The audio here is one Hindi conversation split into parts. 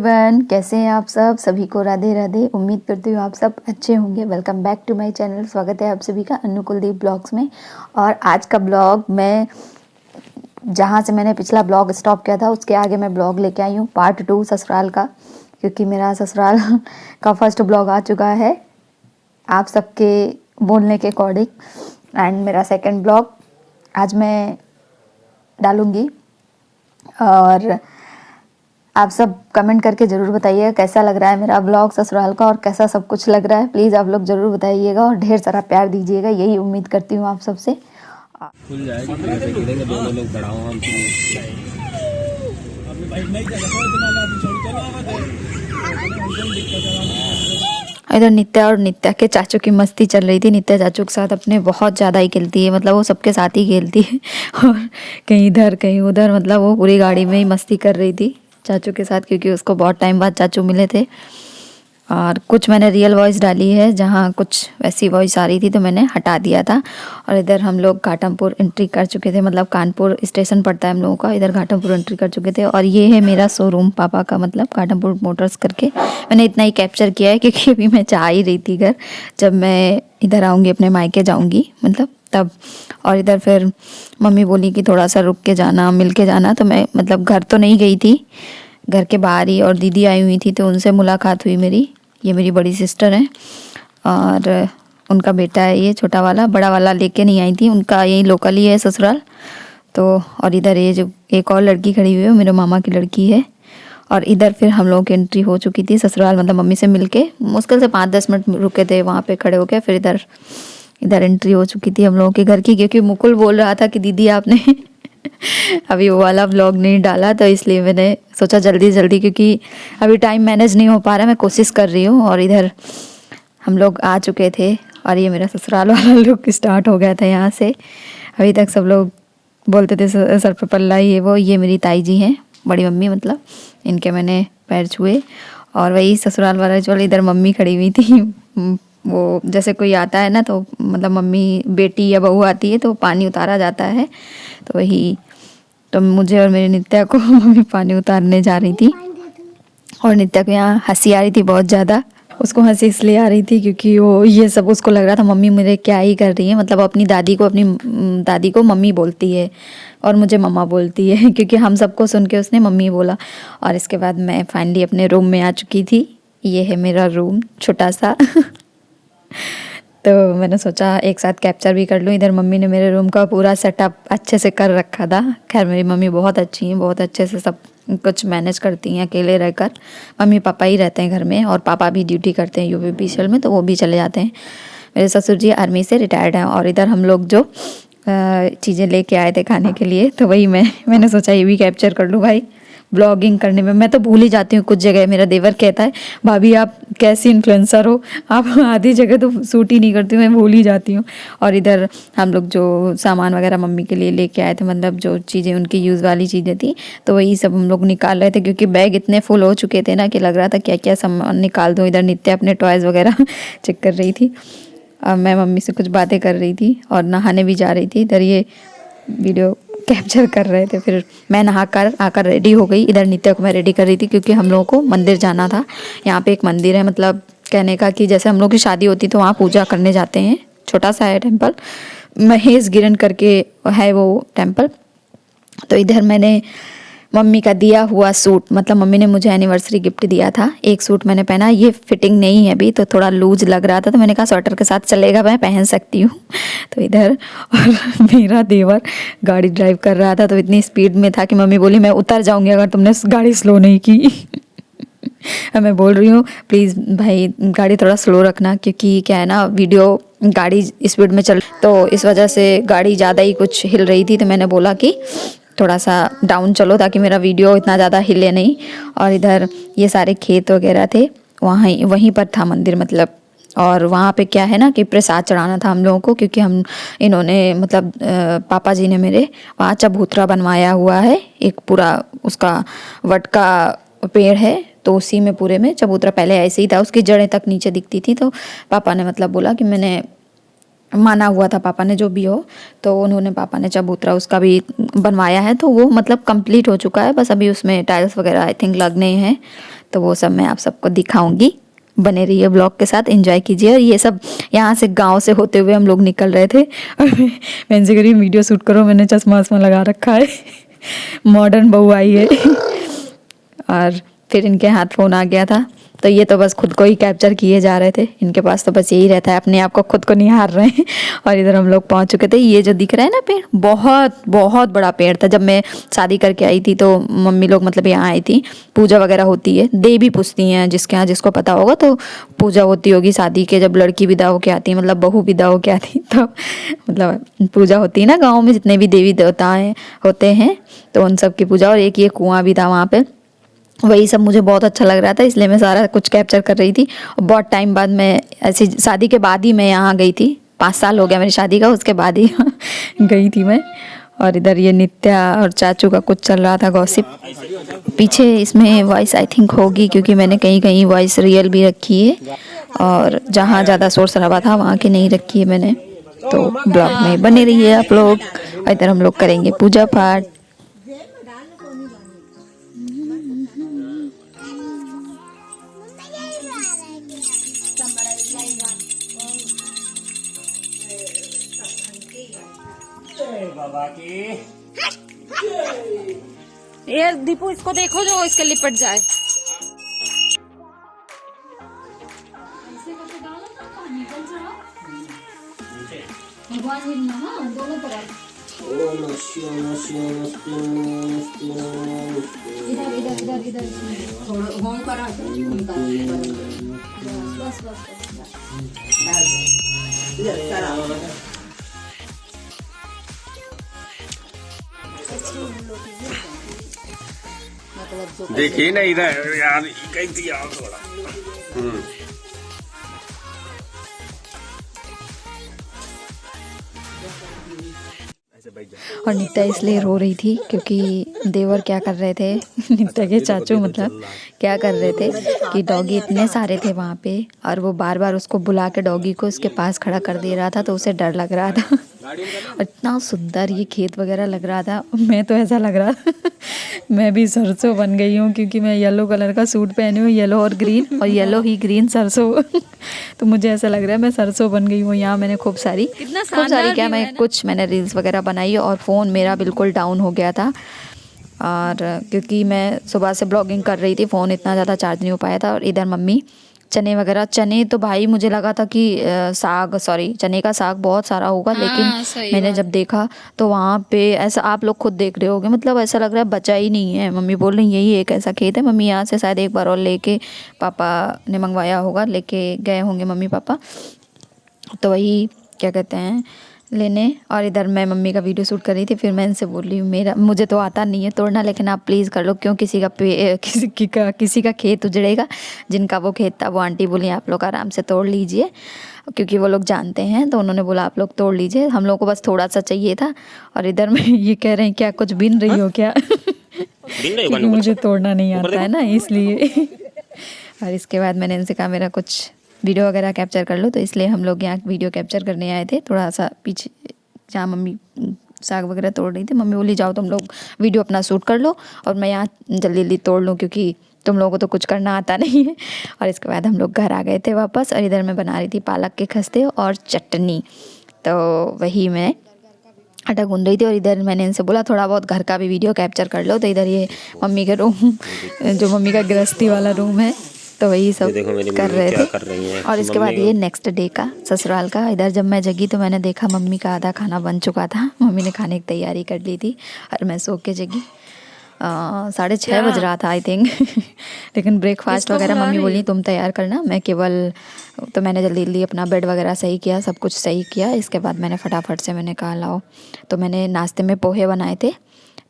एवरीवन, कैसे हैं आप सब? सभी को राधे राधे। उम्मीद करती हूँ आप सब अच्छे होंगे। Welcome back to my channel. स्वागत है आप सभी का अन्नू कुलदीप ब्लॉग्स में। और आज का ब्लॉग मैं जहाँ से मैंने पिछला ब्लॉग स्टॉप किया था उसके आगे मैं ब्लॉग लेके आई हूँ, पार्ट 2 ससुराल का, क्योंकि मेरा ससुराल का फर्स्ट ब्लॉग आ चुका है आप सबके बोलने के अकॉर्डिंग, एंड मेरा सेकेंड ब्लॉग आज मैं डालूँगी। और आप सब कमेंट करके ज़रूर बताइएगा कैसा लग रहा है मेरा ब्लॉग ससुराल का और कैसा सब कुछ लग रहा है। प्लीज़ आप लोग ज़रूर बताइएगा और ढेर सारा प्यार दीजिएगा, यही उम्मीद करती हूँ आप सबसे। खुल जाएगा दोनों लोग खड़ा हो हम इधर नित्या और नित्या के चाचू की मस्ती चल रही थी। नित्या चाचू के साथ अपने बहुत ज़्यादा ही खेलती है, मतलब वो सबके साथ ही खेलती है और कहीं इधर कहीं उधर, मतलब वो पूरी गाड़ी में ही मस्ती कर रही थी चाचू के साथ, क्योंकि उसको बहुत टाइम बाद चाचू मिले थे। और कुछ मैंने रियल वॉइस डाली है, जहाँ कुछ वैसी वॉइस आ रही थी तो मैंने हटा दिया था। और इधर हम लोग घाटमपुर एंट्री कर चुके थे, मतलब कानपुर स्टेशन पड़ता है हम लोगों का, इधर घाटमपुर एंट्री कर चुके थे। और ये है मेरा शोरूम पापा का, मतलब घाटमपुर मोटर्स करके। मैंने इतना ही कैप्चर किया है क्योंकि अभी मैं जा ही रही थी घर, जब मैं इधर आऊँगी अपने मायके जाऊँगी मतलब तब। और इधर फिर मम्मी बोली कि थोड़ा सा रुक के जाना, मिल के जाना, तो मैं मतलब घर तो नहीं गई थी, घर के बाहर ही। और दीदी आई हुई थी तो उनसे मुलाकात हुई मेरी। ये मेरी बड़ी सिस्टर है और उनका बेटा है ये छोटा वाला, बड़ा वाला लेके नहीं आई थी, उनका यही लोकल ही है ससुराल। तो और इधर ये जो एक और लड़की खड़ी हुई है मेरे मामा की लड़की है। और इधर फिर हम लोगों की एंट्री हो चुकी थी ससुराल, मतलब मम्मी से मिलके मुश्किल से 5-10 मिनट रुके थे वहाँ पे खड़े होके। फिर इधर एंट्री हो चुकी थी हम लोगों के घर की, क्योंकि मुकुल बोल रहा था कि दीदी आपने अभी वो वाला व्लॉग नहीं डाला, तो इसलिए मैंने सोचा जल्दी जल्दी, क्योंकि अभी टाइम मैनेज नहीं हो पा रहा, मैं कोशिश कर रही हूँ। और इधर हम लोग आ चुके थे और ये मेरा ससुराल वाला लुक स्टार्ट हो गया था यहाँ से। अभी तक सब लोग बोलते थे सर पे पल्ला ये वो। ये मेरी ताई जी हैं, बड़ी मम्मी, मतलब इनके मैंने पैर छुए। और वही ससुराल वाला जो इधर मम्मी खड़ी हुई थी, वो जैसे कोई आता है ना तो मतलब मम्मी बेटी या बहू आती है तो पानी उतारा जाता है, तो वही तो मुझे और मेरी नित्या को मम्मी पानी उतारने जा रही थी। और नित्या को यहाँ हंसी आ रही थी बहुत ज़्यादा। उसको हंसी इसलिए आ रही थी क्योंकि वो ये सब उसको लग रहा था मम्मी मेरे क्या ही कर रही है, मतलब अपनी दादी को मम्मी बोलती है और मुझे मम्मा बोलती है क्योंकि हम सबको सुन के उसने मम्मी बोला। और इसके बाद मैं फाइनली अपने रूम में आ चुकी थी। ये है मेरा रूम छोटा सा तो मैंने सोचा एक साथ कैप्चर भी कर लूँ। इधर मम्मी ने मेरे रूम का पूरा सेटअप अच्छे से कर रखा था। खैर मेरी मम्मी बहुत अच्छी हैं, बहुत अच्छे से सब कुछ मैनेज करती हैं अकेले रहकर। मम्मी पापा ही रहते हैं घर में और पापा भी ड्यूटी करते हैं यूपीपीसीएल में, तो वो भी चले जाते हैं। मेरे ससुर जी आर्मी से रिटायर्ड हैं। और इधर हम लोग जो चीज़ें लेके आए थे खाने के लिए, तो वही मैंने सोचा ये भी कैप्चर कर लूँ। भाई ब्लॉगिंग करने में मैं तो भूल ही जाती हूँ कुछ जगह। मेरा देवर कहता है भाभी आप कैसी इन्फ्लुएंसर हो, आप आधी जगह तो शूट ही नहीं करती, मैं भूल ही जाती हूँ। और इधर हम लोग जो सामान वगैरह मम्मी के लिए लेके आए थे, मतलब जो चीज़ें उनकी यूज़ वाली चीज़ें थी, तो वही सब हम लोग निकाल रहे थे, क्योंकि बैग इतने फुल हो चुके थे ना कि लग रहा था क्या क्या सामान निकाल दूँ। इधर नित्या अपने टॉयज़ वगैरह चेक कर रही थी और मैं मम्मी से कुछ बातें कर रही थी और नहाने भी जा रही थी। इधर ये वीडियो कैप्चर कर रहे थे। फिर मैं नहाकर आकर रेडी हो गई। इधर नित्या को मैं रेडी कर रही थी क्योंकि हम लोगों को मंदिर जाना था। यहाँ पे एक मंदिर है, मतलब कहने का कि जैसे हम लोग की शादी होती तो वहाँ पूजा करने जाते हैं। छोटा सा है टेम्पल, महेश गिरन करके है वो टेम्पल। तो इधर मैंने मम्मी का दिया हुआ सूट, मतलब मम्मी ने मुझे एनिवर्सरी गिफ्ट दिया था, एक सूट मैंने पहना। ये फिटिंग नहीं है अभी, तो थोड़ा लूज लग रहा था, तो मैंने कहा स्वेटर के साथ चलेगा, मैं पहन सकती हूँ। तो इधर और मेरा देवर गाड़ी ड्राइव कर रहा था, तो इतनी स्पीड में था कि मम्मी बोली मैं उतर जाऊँगी अगर तुमने गाड़ी स्लो नहीं की। मैं बोल रही हूँ प्लीज़ भाई गाड़ी थोड़ा स्लो रखना, क्योंकि क्या है ना वीडियो गाड़ी स्पीड में चल, तो इस वजह से गाड़ी ज़्यादा ही कुछ हिल रही थी, तो मैंने बोला कि थोड़ा सा डाउन चलो ताकि मेरा वीडियो इतना ज़्यादा हिले नहीं। और इधर ये सारे खेत वगैरह थे, वहीं पर था मंदिर मतलब। और वहाँ पे क्या है ना कि प्रसाद चढ़ाना था हम लोगों को, क्योंकि इन्होंने मतलब पापा जी ने मेरे वहाँ चबूतरा बनवाया हुआ है, एक पूरा उसका वट का पेड़ है, तो उसी में पूरे में चबूतरा पहले ऐसे ही था, उसकी जड़ें तक नीचे दिखती थी। तो पापा ने मतलब बोला कि मैंने माना हुआ था पापा ने जो भी हो, तो उन्होंने पापा ने चबूतरा उसका भी बनवाया है, तो वो मतलब कंप्लीट हो चुका है, बस अभी उसमें टाइल्स वगैरह आई थिंक लगने हैं। तो वो सब मैं आप सबको दिखाऊंगी। बने रहिए ब्लॉग के साथ, एंजॉय कीजिए। और ये सब यहाँ से गांव से होते हुए हम लोग निकल रहे थे और मैं इनसे करी वीडियो शूट करो, मैंने चश्मा वश्मा लगा रखा है मॉडर्न बहू आई है और फिर इनके हाथ फ़ोन आ गया था, तो ये तो बस खुद को ही कैप्चर किए जा रहे थे। इनके पास तो बस यही रहता है, अपने आप को खुद को निहार रहे हैं। और इधर हम लोग पहुंच चुके थे। ये जो दिख रहा है ना पेड़, बहुत बहुत बड़ा पेड़ था। जब मैं शादी करके आई थी तो मम्मी लोग मतलब यहाँ आई थी, पूजा वगैरह होती है, देवी पूछती हैं जिसके यहाँ जिसको पता होगा, तो पूजा होती होगी शादी के, जब लड़की विदा होके आती है, मतलब बहू विदा होके आती है, तब मतलब पूजा होती है ना गाँव में, जितने भी देवी देवताएँ होते हैं तो उन सब की पूजा। और एक ये कुआँ भी था वहाँ पे, वही सब मुझे बहुत अच्छा लग रहा था, इसलिए मैं सारा कुछ कैप्चर कर रही थी। और बहुत टाइम बाद मैं ऐसी, शादी के बाद ही मैं यहाँ गई थी, 5 साल हो गया मेरी शादी का, उसके बाद ही गई थी मैं। और इधर ये नित्या और चाचू का कुछ चल रहा था गॉसिप। पीछे इसमें वॉइस आई थिंक होगी, क्योंकि मैंने कहीं कहीं वॉइस रियल भी रखी है और जहाँ ज़्यादा शोर शराबा था वहाँ की नहीं रखी है मैंने। तो ब्लॉग में बने रहिए आप लोग। और इधर हम लोग करेंगे पूजा पाठ। बाबा की ये दीपू इसको देखो जो इसके लिपट जाए। देखिए ना इधर यार, कहीं थी यार थोड़ा। और नित्या इसलिए रो रही थी क्योंकि देवर क्या कर रहे थे नित्या के चाचू मतलब क्या कर रहे थे कि डॉगी इतने सारे थे वहाँ पे, और वो बार बार उसको बुला के डॉगी को उसके पास खड़ा कर दे रहा था, तो उसे डर लग रहा था। इतना सुंदर ये खेत वगैरह लग रहा था, मैं तो ऐसा लग रहा था मैं भी सरसों बन गई हूँ, क्योंकि मैं येलो कलर का सूट पहनी हूँ, येलो और ग्रीन, और येलो ही ग्रीन सरसों तो मुझे ऐसा लग रहा है मैं सरसों बन गई हूँ। यहाँ मैंने खूब सारी क्या, मैं कुछ मैंने रील्स वगैरह बनाई, और फ़ोन मेरा बिल्कुल डाउन हो गया था, और क्योंकि मैं सुबह से ब्लॉगिंग कर रही थी, फ़ोन इतना ज़्यादा चार्ज नहीं हो पाया था। और इधर मम्मी चने वगैरह, चने तो भाई मुझे लगा था कि चने का साग बहुत सारा होगा, लेकिन मैंने जब देखा तो वहाँ पे ऐसा, आप लोग खुद देख रहे होगे, मतलब ऐसा लग रहा है बचा ही नहीं है। मम्मी बोल रही यही एक ऐसा खेत है। मम्मी यहाँ से शायद एक बार और लेके, पापा ने मंगवाया होगा, लेके गए होंगे मम्मी पापा, तो वही क्या कहते हैं लेने। और इधर मैं मम्मी का वीडियो शूट कर रही थी, फिर मैं इनसे बोल रही हूँ मुझे तो आता नहीं है तोड़ना, लेकिन आप प्लीज़ कर लो, क्यों किसी का खेत उजड़ेगा। जिनका वो खेत था वो आंटी बोली आप लोग आराम से तोड़ लीजिए, क्योंकि वो लोग जानते हैं, तो उन्होंने बोला आप लोग तोड़ लीजिए, हम लोग को बस थोड़ा सा चाहिए था। और इधर में ये कह रहे हैं क्या कुछ बिन रही हो क्या क्योंकि मुझे तोड़ना नहीं आता है ना, इसलिए और इसके बाद मैंने इनसे कहा मेरा कुछ वीडियो वगैरह कैप्चर कर लो, तो इसलिए हम लोग यहाँ वीडियो कैप्चर करने आए थे। थोड़ा सा पीछे जहाँ मम्मी साग वगैरह तोड़ रही थी, मम्मी बोली जाओ तुम लोग वीडियो अपना शूट कर लो और मैं यहाँ जल्दी जल्दी तोड़ लूँ, क्योंकि तुम लोगों को तो कुछ करना आता नहीं है। और इसके बाद हम लोग घर आ गए थे वापस, और इधर मैं बना रही थी पालक के खस्ते और चटनी, तो वही मैं आटा गूंद रही थी। और इधर मैंने इनसे बोला थोड़ा बहुत घर का भी वीडियो कैप्चर कर लो, तो इधर ये मम्मी का रूम जो मम्मी का गृहस्थी वाला रूम है, तो वही सब कर रहे थे। और इसके बाद ये नेक्स्ट डे का ससुराल का, इधर जब मैं जगी तो मैंने देखा मम्मी का आधा खाना बन चुका था, मम्मी ने खाने की तैयारी कर ली थी, और मैं सो के जगी 6:30 बज रहा था आई थिंक लेकिन ब्रेकफास्ट वगैरह मम्मी बोली तुम तैयार करना, मैं केवल, तो मैंने जल्दी जल्दी अपना बेड वगैरह सही किया, सब कुछ सही किया। इसके बाद मैंने फटाफट से मैंने कहा लाओ, तो मैंने नाश्ते में पोहे बनाए थे,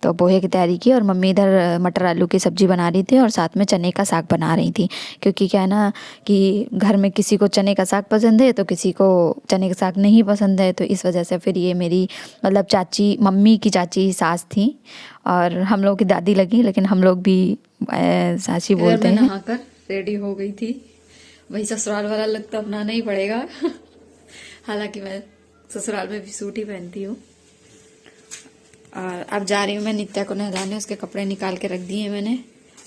तो पोहे की तैयारी की, और मम्मी इधर मटर आलू की सब्ज़ी बना रही थी और साथ में चने का साग बना रही थी, क्योंकि क्या है ना कि घर में किसी को चने का साग पसंद है तो किसी को चने का साग नहीं पसंद है, तो इस वजह से फिर ये मेरी मतलब चाची, मम्मी की चाची सास थी, और हम लोग की दादी लगी, लेकिन हम लोग भी साची बोलते हैं। नहाकर रेडी हो गई थी, वही ससुराल वाला लुक तो अपनाना ही पड़ेगा हालांकि मैं ससुराल में भी सूट ही पहनती हूँ। और अब जा रही हूँ मैं नित्या को नहलाने, उसके कपड़े निकाल के रख दिए मैंने,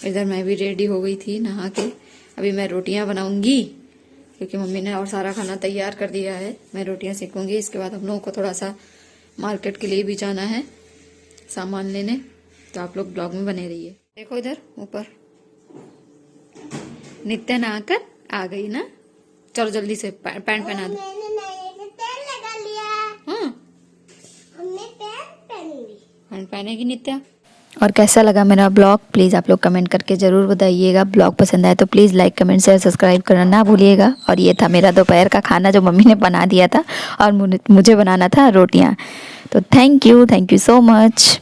इधर मैं भी रेडी हो गई थी नहा के। अभी मैं रोटियां बनाऊंगी क्योंकि मम्मी ने और सारा खाना तैयार कर दिया है। मैं रोटियां सेकूंगी, इसके बाद हम लोगों को थोड़ा सा मार्केट के लिए भी जाना है सामान लेने। तो आप लोग ब्लॉग में बने रहिए। देखो इधर ऊपर नित्या नहाकर आ गई ना। चलो जल्दी से पैंट पहना दो। मैंने नए तेल लगा लिया। हाँ हमने पैंट पहनी। पैंट पहनेगी नित्या। और कैसा लगा मेरा ब्लॉग प्लीज़ आप लोग कमेंट करके ज़रूर बताइएगा। ब्लॉग पसंद आए तो please like comment share subscribe करना ना भूलिएगा। और ये था मेरा दोपहर का खाना जो मम्मी ने बना दिया था और मुझे बनाना था रोटियां। तो थैंक यू सो मच।